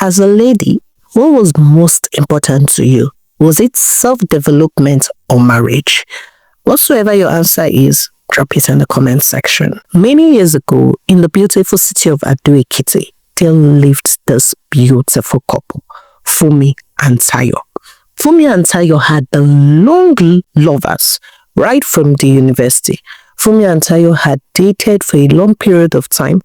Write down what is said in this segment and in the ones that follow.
As a lady, what was most important to you? Was it self-development or marriage? Whatsoever your answer is, drop it in the comment section. Many years ago, in the beautiful city of Ado-Ekiti, there lived this beautiful couple, Fumi and Tayo. Fumi and Tayo had been long lovers right from the university. Fumi and Tayo had dated for a long period of time,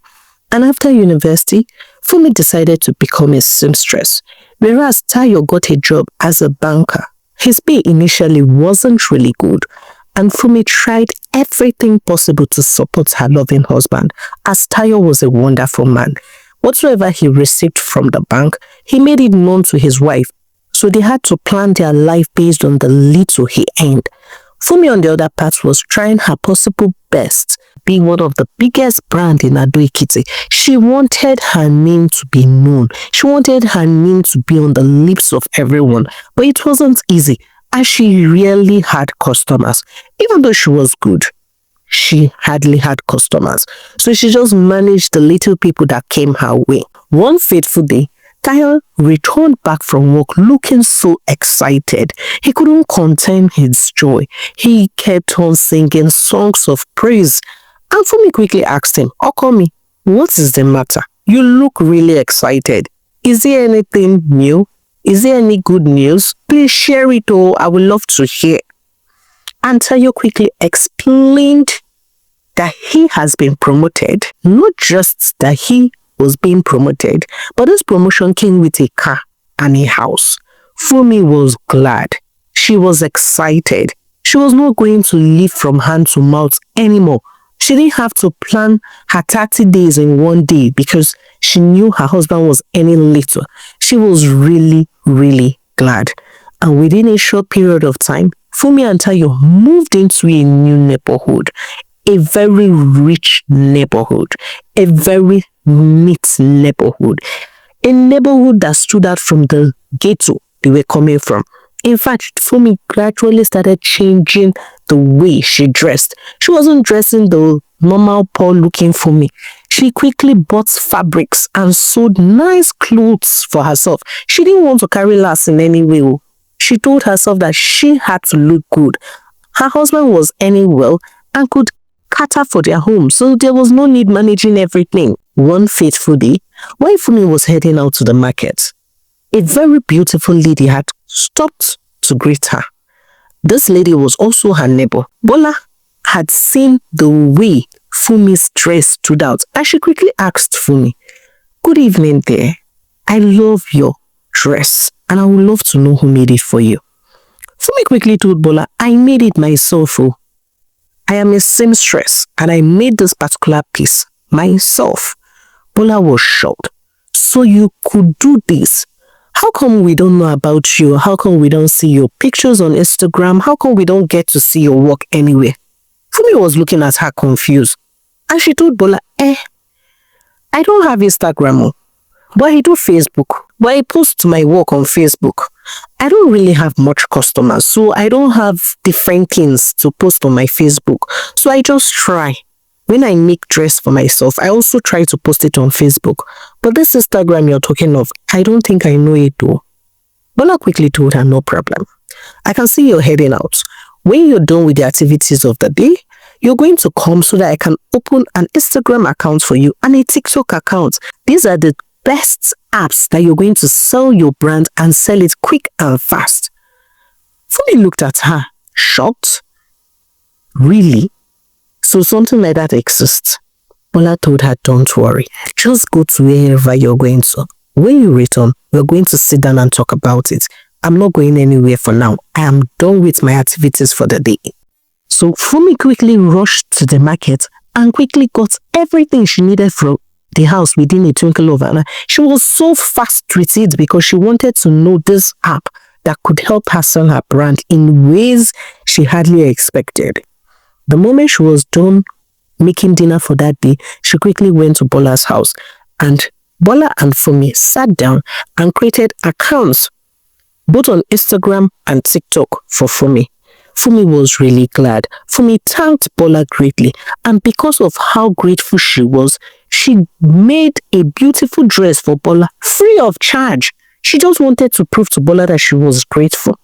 and after university, Fumi decided to become a seamstress, whereas Tayo got a job as a banker. His pay initially wasn't really good, and Fumi tried everything possible to support her loving husband, as Tayo was a wonderful man. Whatsoever he received from the bank, he made it known to his wife, so they had to plan their life based on the little he earned. Fumi, on the other part, was trying her possible best, being one of the biggest brands in Ado-Ekiti. She wanted her name to be known. She wanted her name to be on the lips of everyone, but it wasn't easy, as she rarely had customers. Even though she was good, she hardly had customers. So she just managed the little people that came her way. One fateful day, Tayo returned back from work looking so excited. He couldn't contain his joy. He kept on singing songs of praise. And Fumi quickly asked him, "Okomi, what is the matter? You look really excited. Is there anything new? Is there any good news? Please share it, or I would love to hear." And Tayo quickly explained that he has been promoted. Not just that he was being promoted, but this promotion came with a car and a house. Fumi was glad. She was excited. She was not going to live from hand to mouth anymore. She didn't have to plan her 30 days in one day because she knew her husband was earning little. She was really, really glad. And within a short period of time, Fumi and Tayo moved into a new neighborhood, a very rich neighborhood, a very neat neighborhood, a neighborhood that stood out from the ghetto they were coming from. In fact, Fumi gradually started changing the way she dressed. She wasn't dressing the normal poor-looking Fumi. She quickly bought fabrics and sewed nice clothes for herself. She didn't want to carry last in any way. She told herself that she had to look good. Her husband was earning well and could cater for their home, so there was no need managing everything. One fateful day, while Fumi was heading out to the market, a very beautiful lady had stopped to greet her. This lady was also her neighbor. Bola had seen the way Fumi's dress stood out, and she quickly asked Fumi, "Good evening there. I love your dress, and I would love to know who made it for you." Fumi quickly told Bola, "I made it myself. I am a seamstress, and I made this particular piece myself." Bola was shocked. "So you could do this? How come we don't know about you? How come we don't see your pictures on Instagram? How come we don't get to see your work anywhere?" Fumi was looking at her confused, and she told Bola, "I don't have Instagram, but I do Facebook. But I post my work on Facebook. I don't really have much customers, so I don't have different things to post on my Facebook. So I just try. When I make dress for myself, I also try to post it on Facebook. But this Instagram you're talking of, I don't think I know it though." Bola quickly told her, "No problem. I can see you're heading out. When you're done with the activities of the day, you're going to come so that I can open an Instagram account for you and a TikTok account. These are the best apps that you're going to sell your brand and sell it quick and fast." Fumi looked at her, shocked. "Really? So something like that exists?" Bola told her, "Don't worry. Just go to wherever you're going to. When you return, we're going to sit down and talk about it. I'm not going anywhere for now. I am done with my activities for the day." So Fumi quickly rushed to the market and quickly got everything she needed from the house within a twinkle of an eye. She was so fast with it because she wanted to know this app that could help her sell her brand in ways she hardly expected. The moment she was done making dinner for that day, she quickly went to Bola's house, and Bola and Fumi sat down and created accounts both on Instagram and TikTok for Fumi. Fumi was really glad. Fumi thanked Bola greatly, and because of how grateful she was, she made a beautiful dress for Bola free of charge. She just wanted to prove to Bola that she was grateful.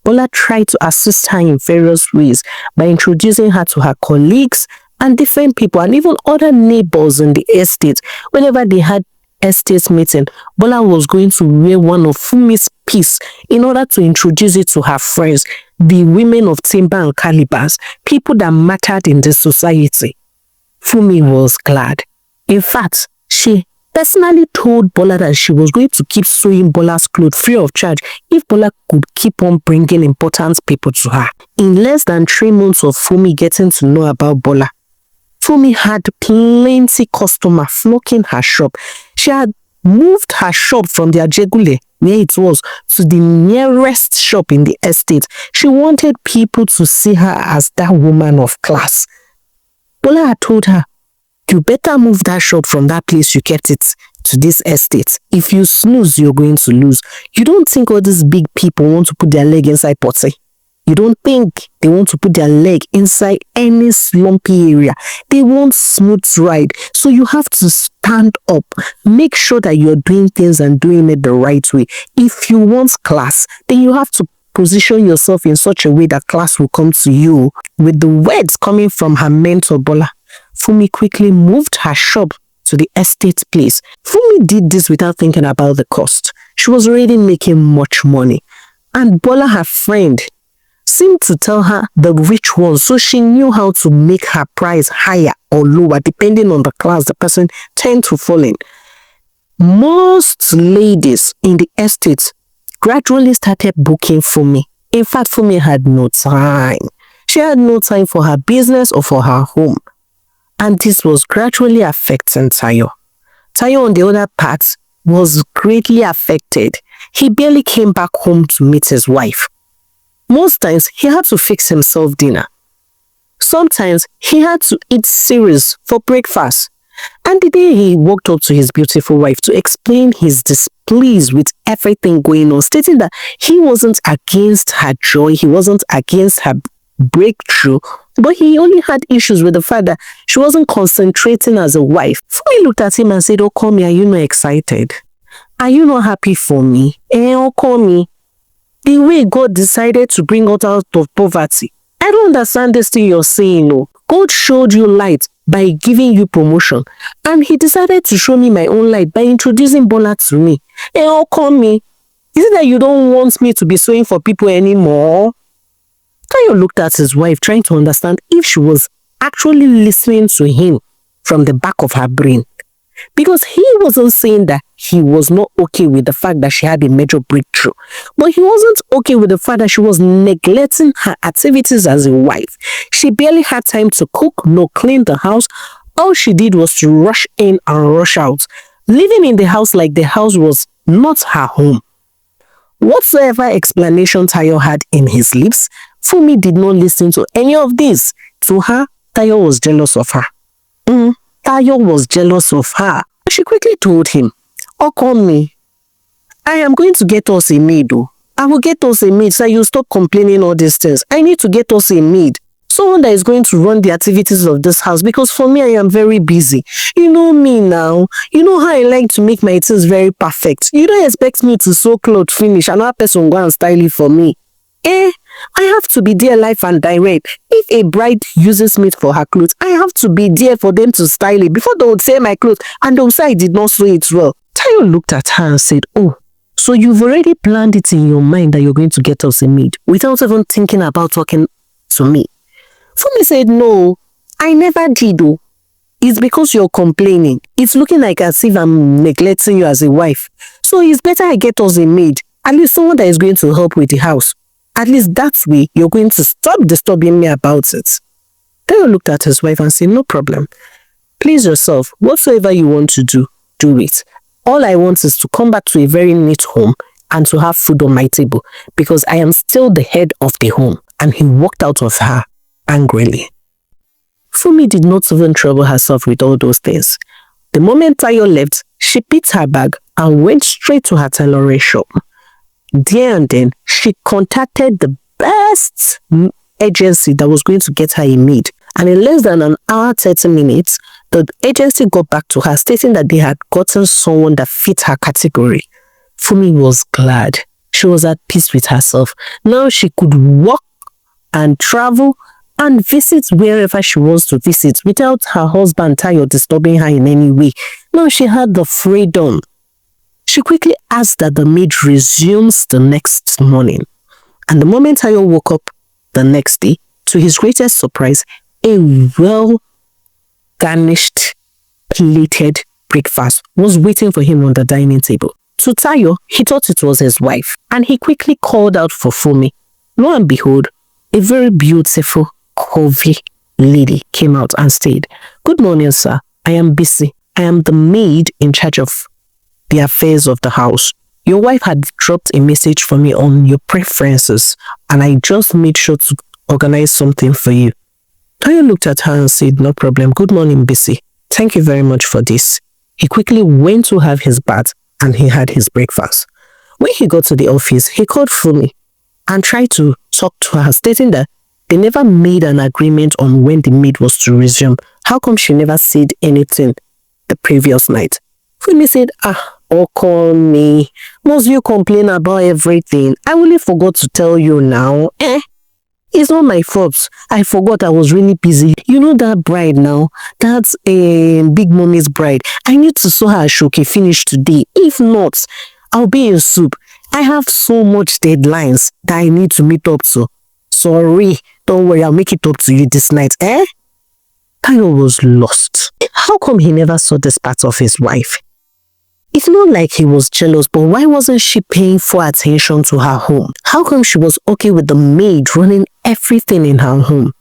Bola tried to assist her in various ways by introducing her to her colleagues and different people and even other neighbors in the estate. Whenever they had estate meeting, Bola was going to wear one of Fumi's piece in order to introduce it to her friends, the women of timber and calibers, people that mattered in the society. Fumi was glad. In fact, she personally told Bola that she was going to keep sewing Bola's clothes free of charge if Bola could keep on bringing important people to her. In less than 3 months of Fumi getting to know about Bola, Fumi had plenty customers flocking her shop. She had moved her shop from the Ajegule, where it was, to the nearest shop in the estate. She wanted people to see her as that woman of class. Bola had told her, you better move that shop from that place you kept it to this estate. If you snooze, you're going to lose. You don't think all these big people want to put their leg inside potty? You don't think they want to put their leg inside any slumpy area? They want smooth ride. So you have to stand up. Make sure that you're doing things and doing it the right way. If you want class, then you have to position yourself in such a way that class will come to you. With the words coming from her mentor Bola, Fumi quickly moved her shop to the estate place. Fumi did this without thinking about the cost. She was already making much money. And Bola, her friend, seemed to tell her the rich one, so she knew how to make her price higher or lower depending on the class the person tend to fall in. Most ladies in the estate gradually started booking Fumi. In fact, Fumi had no time. She had no time for her business or for her home. And this was gradually affecting Tayo. Tayo, on the other part, was greatly affected. He barely came back home to meet his wife. Most times, he had to fix himself dinner. Sometimes, he had to eat cereals for breakfast. And the day he walked up to his beautiful wife to explain his displeasure with everything going on, stating that he wasn't against her joy, he wasn't against her breakthrough, but he only had issues with the fact that she wasn't concentrating as a wife. Fumi looked at him and said, "Oh, call me, are you not excited? Are you not happy for me? Oh, call me. The way God decided to bring us out of poverty. I don't understand this thing you're saying, no. God showed you light by giving you promotion, and he decided to show me my own light by introducing Bola to me. Oh, call me. Is it that you don't want me to be sewing for people anymore?" Tayo looked at his wife, trying to understand if she was actually listening to him from the back of her brain. Because he wasn't saying that he was not okay with the fact that she had a major breakthrough. But he wasn't okay with the fact that she was neglecting her activities as a wife. She barely had time to cook nor clean the house. All she did was to rush in and rush out, living in the house like the house was not her home. Whatsoever explanation Tayo had in his lips, Fumi did not listen to any of this. To her, Tayo was jealous of her. Tayo was jealous of her. She quickly told him, "Oh, call me. I am going to get us a maid, though. I will get us a maid so you stop complaining all these things. I need to get us a maid. Someone that is going to run the activities of this house, because for me, I am very busy. You know me now. You know how I like to make my things very perfect. You don't expect me to sew clothes finish. Another person go and style it for me. I have to be there live and direct. If a bride uses me for her clothes, I have to be there for them to style it before they would say my clothes and they would say I did not sew it well." Tayo looked at her and said, "Oh, so you've already planned it in your mind that you're going to get us a maid without even thinking about talking to me?" Fumi said, "No, I never did, though. It's because you're complaining. It's looking like as if I'm neglecting you as a wife. So it's better I get us a maid, at least someone that is going to help with the house. At least that way, you're going to stop disturbing me about it." Tayo looked at his wife and said, "No problem. Please yourself. Whatsoever you want to do, do it. All I want is to come back to a very neat home and to have food on my table, because I am still the head of the home." And he walked out of her angrily. Fumi did not even trouble herself with all those things. The moment Tayo left, she picked her bag and went straight to her tailoring shop. There and then, she contacted the best agency that was going to get her a maid. And in less than an hour, 30 minutes, the agency got back to her stating that they had gotten someone that fit her category. Fumi was glad. She was at peace with herself. Now she could walk and travel and visit wherever she wants to visit without her husband Tayo disturbing her in any way. Now she had the freedom. She quickly asked that the maid resumes the next morning. And the moment Tayo woke up the next day, to his greatest surprise, a well-garnished, plated breakfast was waiting for him on the dining table. To Tayo, he thought it was his wife, and he quickly called out for Fumi. Lo and behold, a very beautiful, curvy lady came out and said, "Good morning, sir. I am busy. I am the maid in charge of the affairs of the house. Your wife had dropped a message for me on your preferences, and I just made sure to organize something for you." Tayo looked at her and said, "No problem. Good morning, Busy. Thank you very much for this." He quickly went to have his bath and he had his breakfast. When he got to the office, he called Fumi and tried to talk to her, stating that they never made an agreement on when the maid was to resume. How come she never said anything the previous night? Fumi said, "Oh, call me. Must you complain about everything? I only forgot to tell you now. It's not my fault. I forgot I was really busy. You know that bride now? That's a big mommy's bride. I need to sew her shoki finish today. If not, I'll be in soup. I have so much deadlines that I need to meet up to. Sorry, don't worry, I'll make it up to you this night, Tayo was lost. How come he never saw this part of his wife? It's not like he was jealous, but why wasn't she paying full attention to her home? How come she was okay with the maid running everything in her home?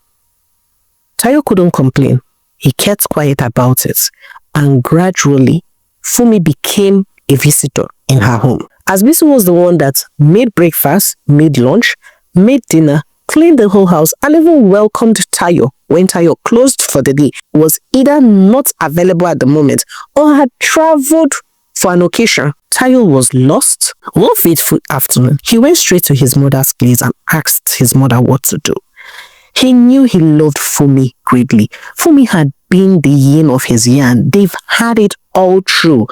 Tayo couldn't complain. He kept quiet about it. And gradually, Fumi became a visitor in her home. As Bisu was the one that made breakfast, made lunch, made dinner, cleaned the whole house, and even welcomed Tayo when Tayo closed for the day, was either not available at the moment or had traveled for an occasion, Tayo was lost. One fateful afternoon, he went straight to his mother's place and asked his mother what to do. He knew he loved Fumi greatly. Fumi had been the yin of his yang. They've had it all through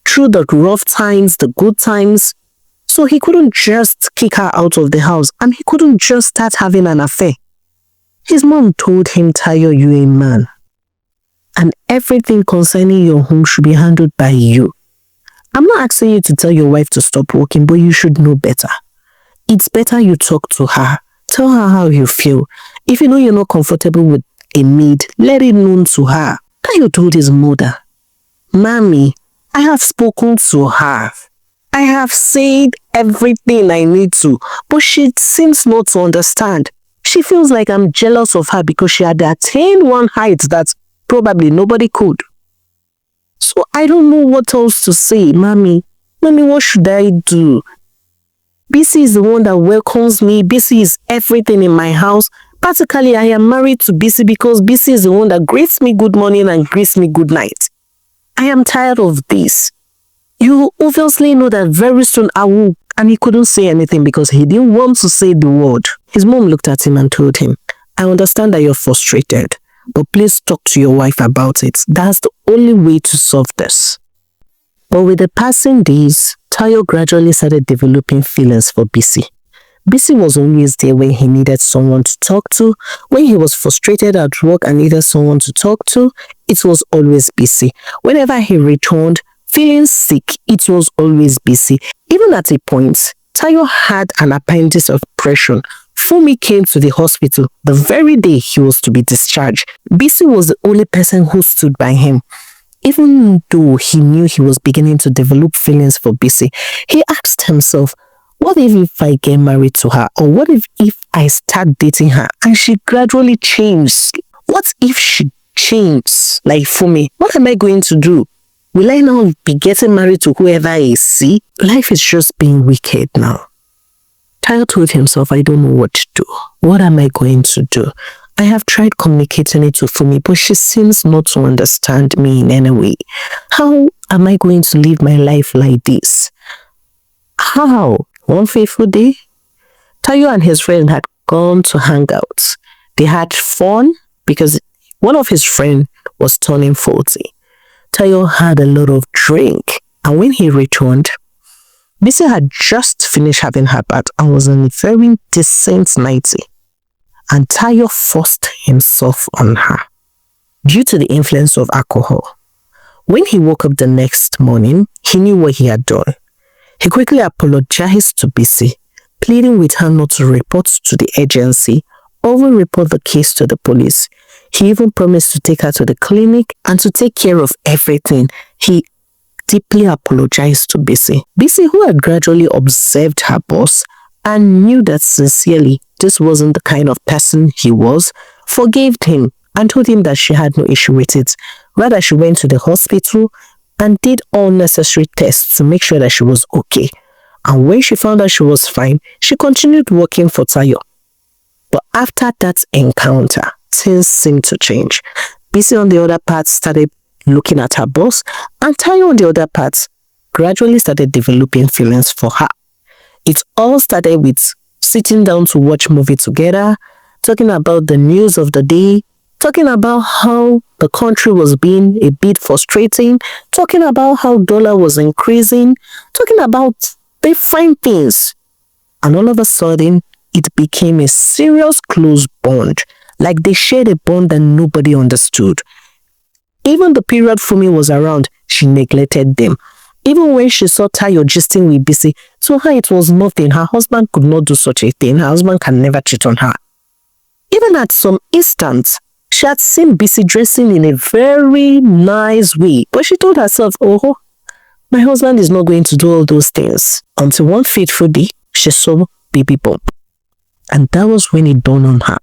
the rough times, the good times. So he couldn't just kick her out of the house, and he couldn't just start having an affair. His mom told him, "Tayo, you're a man, and everything concerning your home should be handled by you. I'm not asking you to tell your wife to stop working, but you should know better. It's better you talk to her. Tell her how you feel. If you know you're not comfortable with a maid, let it known to her." Tayo told his mother, "Mommy, I have spoken to her. I have said everything I need to, but she seems not to understand. She feels like I'm jealous of her because she had attained one height that probably nobody could. So I don't know what else to say, Mommy. Mommy, what should I do? BC is the one that welcomes me. BC is everything in my house. Practically, I am married to BC because BC is the one that greets me good morning and greets me good night. I am tired of this. You obviously know that very soon I will." And he couldn't say anything because he didn't want to say the word. His mom looked at him and told him, "I understand that you're frustrated, but please talk to your wife about it. That's the only way to solve this." But with the passing days, Tayo gradually started developing feelings for BC. BC was always there when he needed someone to talk to. When he was frustrated at work and needed someone to talk to, it was always BC. Whenever he returned feeling sick, it was always BC. Even at a point, Tayo had an appendix operation. Fumi came to the hospital the very day he was to be discharged. BC was the only person who stood by him. Even though he knew he was beginning to develop feelings for BC, he asked himself, what if I get married to her? Or what if I start dating her and she gradually changes? What if she changes like Fumi? What am I going to do? Will I now be getting married to whoever I see? Life is just being wicked now. Tayo told himself, I don't know what to do. What am I going to do? I have tried communicating it to Fumi, but she seems not to understand me in any way. How am I going to live my life like this? How? One fateful day, Tayo and his friend had gone to hang out. They had fun because one of his friends was turning 40. Tayo had a lot of drink, and when he returned, Bisi had just finished having her bath and was in a very decent nightie, and Tayo forced himself on her due to the influence of alcohol. When he woke up the next morning, he knew what he had done. He quickly apologized to Bisi, pleading with her not to report to the agency or even report the case to the police. He even promised to take her to the clinic and to take care of everything. He deeply apologized to Bisi. Bisi, who had gradually observed her boss and knew that sincerely this wasn't the kind of person he was, forgave him and told him that she had no issue with it. Rather, she went to the hospital and did all necessary tests to make sure that she was okay. And when she found that she was fine, she continued working for Tayo. But after that encounter, things seemed to change. Bisi on the other part started looking at her boss, and Tayo on the other part gradually started developing feelings for her. It all started with sitting down to watch movie together, talking about the news of the day, talking about how the country was being a bit frustrating, talking about how dollar was increasing, talking about different things. And all of a sudden, it became a serious close bond, like they shared a bond that nobody understood. Even the period Fumi was around, she neglected them. Even when she saw Tayo gisting with Bisi, to her it was nothing. Her husband could not do such a thing. Her husband can never cheat on her. Even at some instance, she had seen Bisi dressing in a very nice way, but she told herself, oh, my husband is not going to do all those things. Until one fateful day, she saw baby bump. And that was when it dawned on her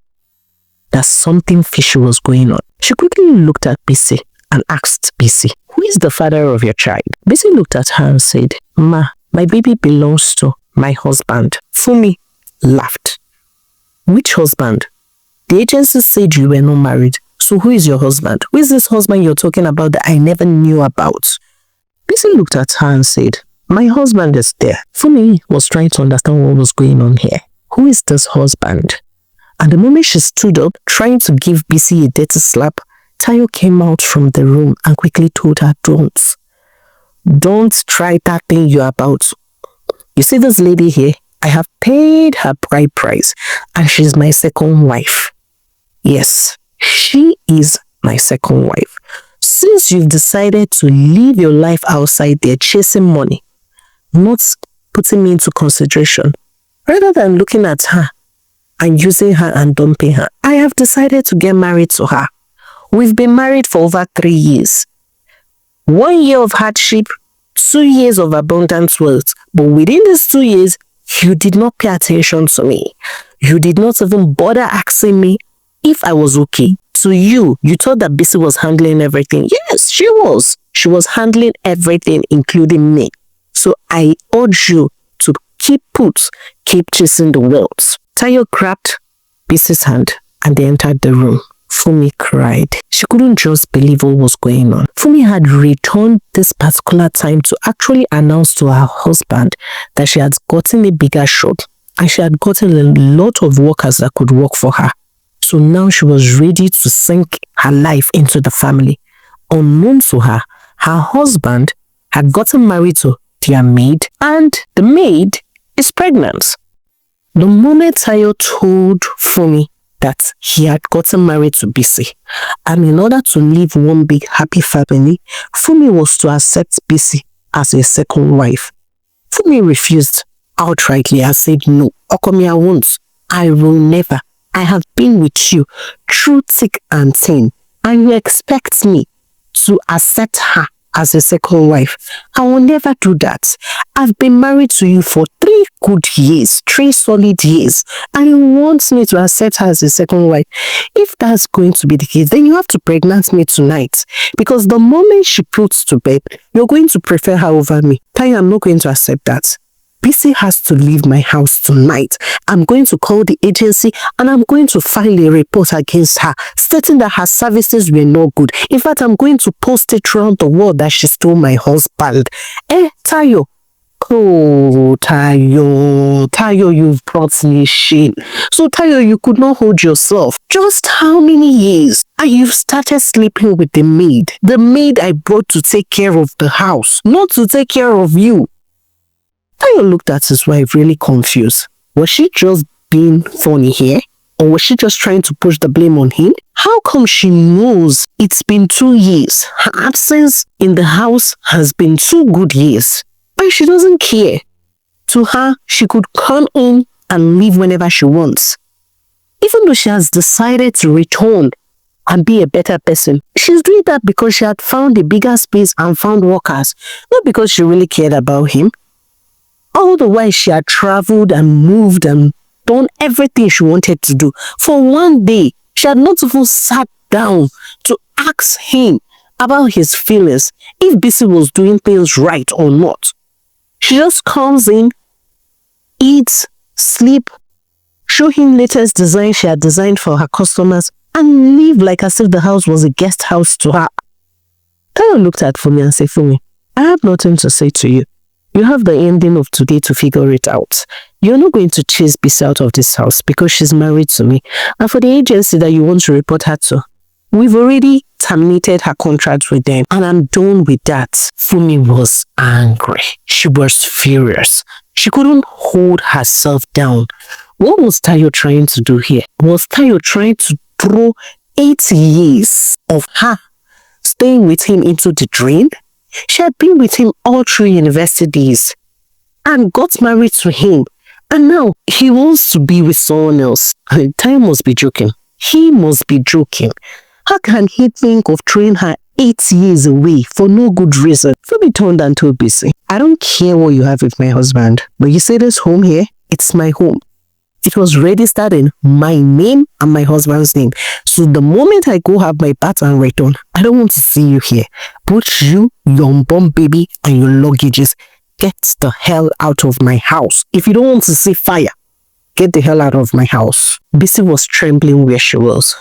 that something fishy was going on. She quickly looked at Bisi and asked Bisi, who is the father of your child? Bisi looked at her and said, Ma, my baby belongs to my husband. Fumi laughed. Which husband? The agency said you were not married. So who is your husband? Who is this husband you're talking about that I never knew about? Bisi looked at her and said, my husband is there. Fumi was trying to understand what was going on here. Who is this husband? And the moment she stood up, trying to give Bisi a dirty slap, Tayo came out from the room and quickly told her, don't try that thing you're about. You see this lady here? I have paid her bride price and she's my second wife. Yes, she is my second wife. Since you've decided to live your life outside there chasing money, not putting me into consideration, rather than looking at her and using her and dumping her, I have decided to get married to her. We've been married for over 3 years. 1 year of hardship, 2 years of abundant wealth. But within these 2 years, you did not pay attention to me. You did not even bother asking me if I was okay. To you thought that Bisi was handling everything. Yes, she was. She was handling everything, including me. So I urge you to keep chasing the wealth. Tayo grabbed Bisi's hand and they entered the room. Fumi cried. She couldn't just believe what was going on. Fumi had returned this particular time to actually announce to her husband that she had gotten a bigger shop and she had gotten a lot of workers that could work for her. So now she was ready to sink her life into the family. Unknown to her, her husband had gotten married to their maid and the maid is pregnant. The moment Tayo told Fumi that he had gotten married to Bisi, and in order to live one big happy family, Fumi was to accept Bisi as a second wife. Fumi refused outrightly and said, no, Okomi, I won't. I will never. I have been with you through thick and thin, and you expect me to accept her as a second wife. I will never do that. I've been married to you for 3 good years, 3 solid years, and you want me to accept her as a second wife. If that's going to be the case, then you have to pregnant me tonight, because the moment she puts to bed, you're going to prefer her over me. Tayo, I'm not going to accept that. Bisi has to leave my house tonight. I'm going to call the agency and I'm going to file a report against her, stating that her services were no good. In fact, I'm going to post it around the world that she stole my husband. Tayo, Oh, Tayo, you've brought me shame. So, Tayo, you could not hold yourself. Just how many years? And you've started sleeping with the maid. The maid I brought to take care of the house, not to take care of you. Tayo looked at his wife really confused. Was she just being funny here? Or was she just trying to push the blame on him? How come she knows it's been 2 years? Her absence in the house has been 2 good years. But she doesn't care. To her, she could come in and leave whenever she wants. Even though she has decided to return and be a better person, she's doing that because she had found a bigger space and found workers, not because she really cared about him. All the while she had traveled and moved and done everything she wanted to do. For one day, she had not even sat down to ask him about his feelings, if Bisi was doing things right or not. She just comes in, eats, sleep, show him latest design she had designed for her customers, and leave like as if the house was a guest house to her. Tayo looked at Fumi and said, Fumi, I have nothing to say to you. You have the ending of today to figure it out. You're not going to chase Bisi out of this house because she's married to me. And for the agency that you want to report her to, we've already terminated her contract with them, and I'm done with that. Fumi was angry. She was furious. She couldn't hold herself down. What was Tayo trying to do here? Was Tayo trying to throw 8 years of her staying with him into the drain? She had been with him all through universities and got married to him. And now he wants to be with someone else. Tayo must be joking. He must be joking. How can he think of throwing her 8 years away for no good reason? Fumi turned and told Bisi, I don't care what you have with my husband, but you say this home here, it's my home. It was registered in my name and my husband's name. So the moment I go have my bath and return, I don't want to see you here. Put you, your unborn baby, and your luggages, get the hell out of my house. If you don't want to see fire, get the hell out of my house. Bisi was trembling where she was.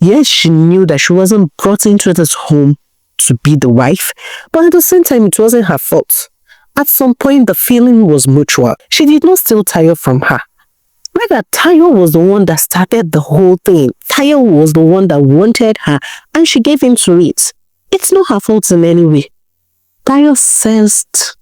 Yes, she knew that she wasn't brought into this home to be the wife, but at the same time, it wasn't her fault. At some point, the feeling was mutual. She did not steal Tayo from her. Rather, Tayo was the one that started the whole thing. Tayo was the one that wanted her, and she gave in to it. It's not her fault in any way. Tayo sensed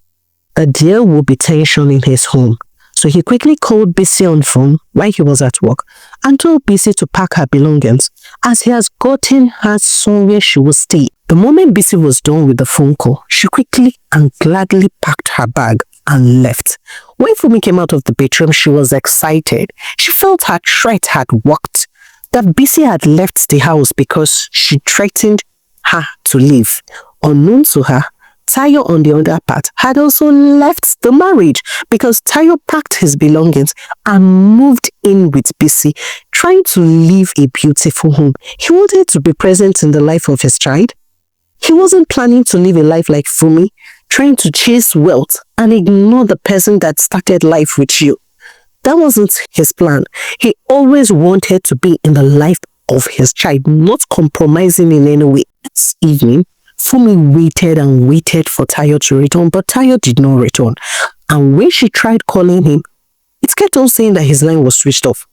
that there would be tension in his home. So he quickly called Bisi on phone while he was at work and told Bisi to pack her belongings as he has gotten her somewhere she would stay. The moment Bisi was done with the phone call, she quickly and gladly packed her bag and left. When Fumi came out of the bedroom, she was excited. She felt her threat had worked, that Bisi had left the house because she threatened her to leave. Unknown to her, Tayo, on the other part, had also left the marriage because Tayo packed his belongings and moved in with Bisi, trying to live a beautiful home. He wanted to be present in the life of his child. He wasn't planning to live a life like Fumi, trying to chase wealth and ignore the person that started life with you. That wasn't his plan. He always wanted to be in the life of his child, not compromising in any way. This evening, Fumi waited and waited for Tayo to return, but Tayo did not return. And when she tried calling him, it kept on saying that his line was switched off.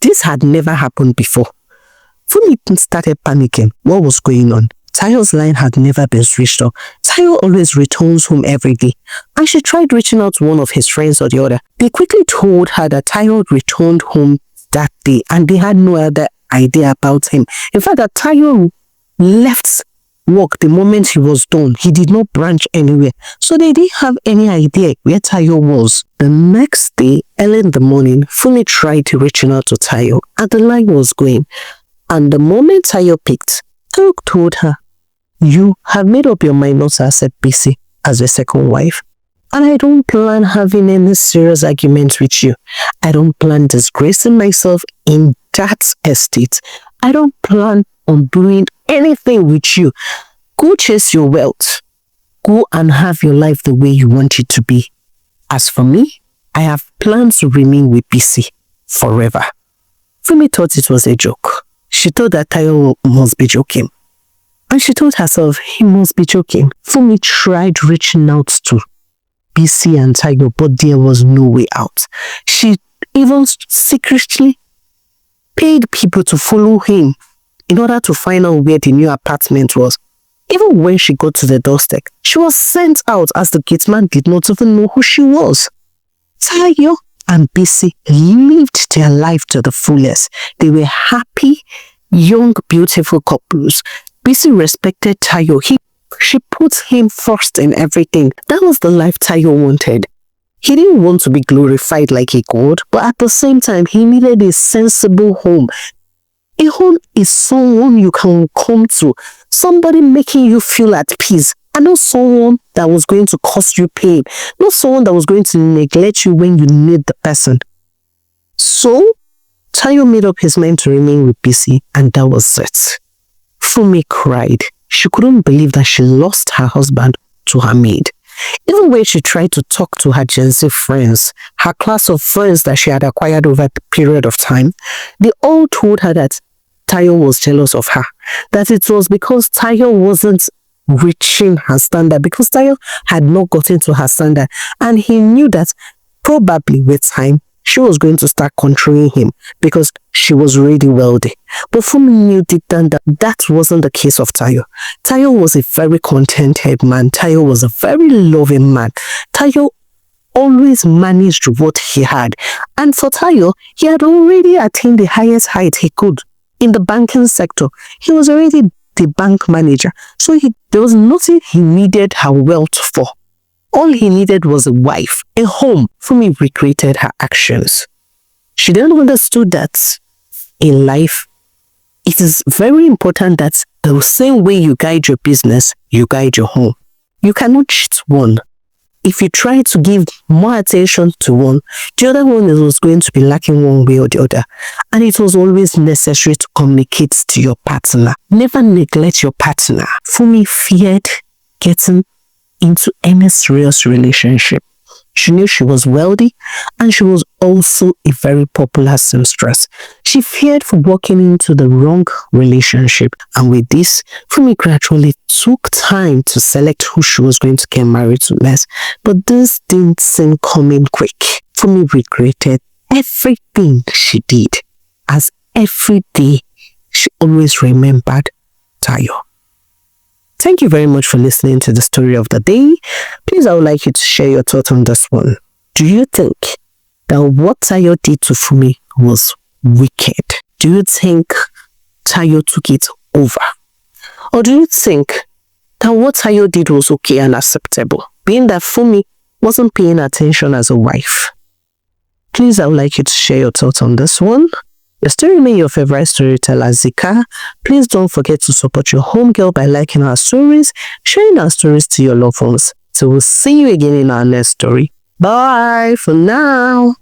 This had never happened before. Fumi started panicking. What was going on? Tayo's line had never been switched off. Tayo always returns home every day, and she tried reaching out to one of his friends or the other. They quickly told her that Tayo returned home that day, and they had no other idea about him. In fact, that Tayo left work the moment he was done. He did not branch anywhere, so they didn't have any idea where Tayo was. The next day, early in the morning, Fumi tried reaching out to Tayo, and the line was going. And the moment Tayo picked, Tayo told her, "You have made up your mind not to accept Bisi as a second wife, and I don't plan having any serious arguments with you. I don't plan disgracing myself in that estate. I don't plan on doing anything with you. Go chase your wealth. Go and have your life the way you want it to be. As for me, I have plans to remain with Bisi forever." Fumi thought it was a joke. She thought that Tayo must be joking. And she told herself he must be joking. Fumi tried reaching out to Bisi and Tayo, but there was no way out. She even secretly paid people to follow him in order to find out where the new apartment was. Even when she got to the doorstep, she was sent out as the gateman did not even know who she was. Tayo and Bisi lived their life to the fullest. They were happy, young, beautiful couples. Bisi respected Tayo. She put him first in everything. That was the life Tayo wanted. He didn't want to be glorified like a god, but at the same time, he needed a sensible home. A home is someone you can come to, somebody making you feel at peace, and not someone that was going to cause you pain, not someone that was going to neglect you when you need the person. So, Tayo made up his mind to remain with Bisi, and that was it. Fumi cried. She couldn't believe that she lost her husband to her maid. Even when she tried to talk to her Gen Z friends, her class of friends that she had acquired over the period of time, they all told her that Tayo was jealous of her. That it was because Tayo wasn't reaching her standard, because Tayo had not gotten to her standard. And he knew that probably with time, she was going to start controlling him because she was already wealthy. But Fumi knew deep down that that wasn't the case of Tayo. Tayo was a very contented man. Tayo was a very loving man. Tayo always managed what he had. And for Tayo, he had already attained the highest height he could in the banking sector. He was already the bank manager. So there was nothing he needed her wealth for. All he needed was a wife, a home. Fumi regretted her actions. She then understood that in life, it is very important that the same way you guide your business, you guide your home. You cannot cheat one. If you try to give more attention to one, the other one was going to be lacking one way or the other. And it was always necessary to communicate to your partner. Never neglect your partner. Fumi feared getting into any serious relationship. She knew she was wealthy and she was also a very popular seamstress. She feared for walking into the wrong relationship, and with this, Fumi gradually took time to select who she was going to get married to next. But this didn't seem coming quick. Fumi regretted everything she did, as every day she always remembered Tayo. Thank you very much for listening to the story of the day. Please, I would like you to share your thoughts on this one. Do you think that what Tayo did to Fumi was wicked? Do you think Tayo took it over? Or do you think that what Tayo did was okay and acceptable, being that Fumi wasn't paying attention as a wife? Please, I would like you to share your thoughts on this one. You're still remain your favorite storyteller, Zika. Please don't forget to support your homegirl by liking our stories, sharing our stories to your loved ones. So we'll see you again in our next story. Bye for now.